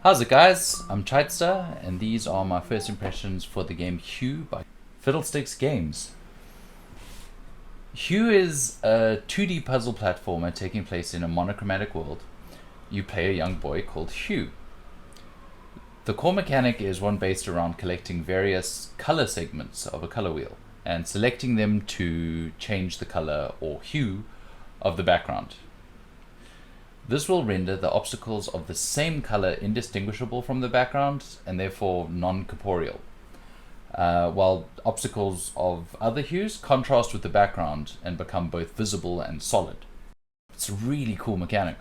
How's it, guys? I'm Chitesta, and these are my first impressions for the game HUE by Fiddlesticks Games. HUE is a 2D puzzle platformer taking place in a monochromatic world. You play a young boy called HUE. The core mechanic is one based around collecting various color segments of a color wheel and selecting them to change the color or hue of the background. This will render the obstacles of the same color indistinguishable from the background and therefore non-corporeal, while obstacles of other hues contrast with the background and become both visible and solid. It's a really cool mechanic.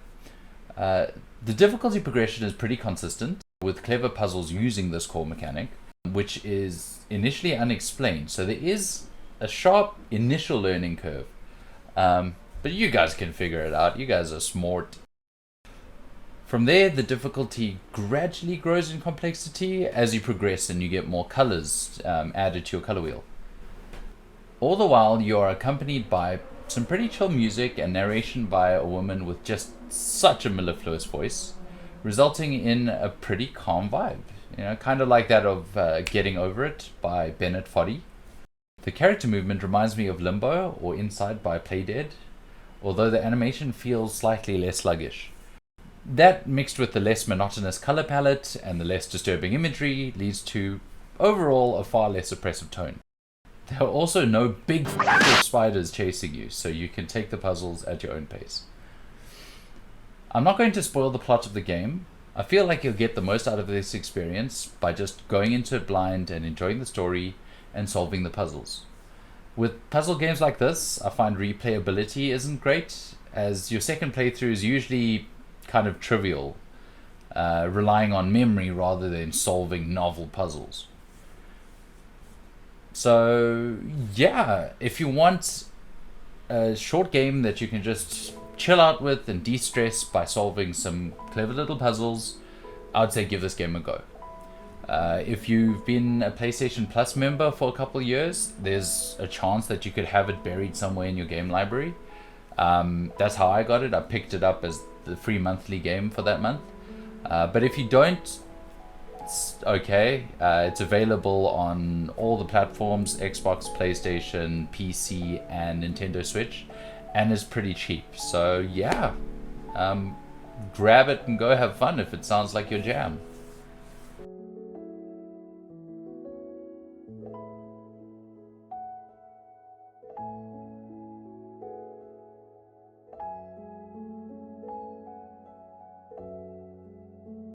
The difficulty progression is pretty consistent, with clever puzzles using this core mechanic, which is initially unexplained. So there is a sharp initial learning curve, but you guys can figure it out. You guys are smart. From there, the difficulty gradually grows in complexity as you progress and you get more colors added to your color wheel. All the while, you are accompanied by some pretty chill music and narration by a woman with just such a mellifluous voice, resulting in a pretty calm vibe. You know, kind of like that of Getting Over It by Bennett Foddy. The character movement reminds me of Limbo or Inside by Playdead, although the animation feels slightly less sluggish. That, mixed with the less monotonous color palette and the less disturbing imagery, leads to, overall, a far less oppressive tone. There are also no big spiders chasing you, so you can take the puzzles at your own pace. I'm not going to spoil the plot of the game. I feel like you'll get the most out of this experience by just going into it blind and enjoying the story and solving the puzzles. With puzzle games like this, I find replayability isn't great, as your second playthrough is usually kind of trivial, relying on memory rather than solving novel puzzles. So yeah, if you want a short game that you can just chill out with and de-stress by solving some clever little puzzles, I'd say give this game a go. If you've been a PlayStation Plus member for a couple of years, there's a chance that you could have it buried somewhere in your game library. That's how I got it. I picked it up as the free monthly game for that month. But if you don't, it's okay. It's available on all the platforms: Xbox, PlayStation, PC, and Nintendo Switch, and is pretty cheap. So yeah, grab it and go have fun if it sounds like your jam.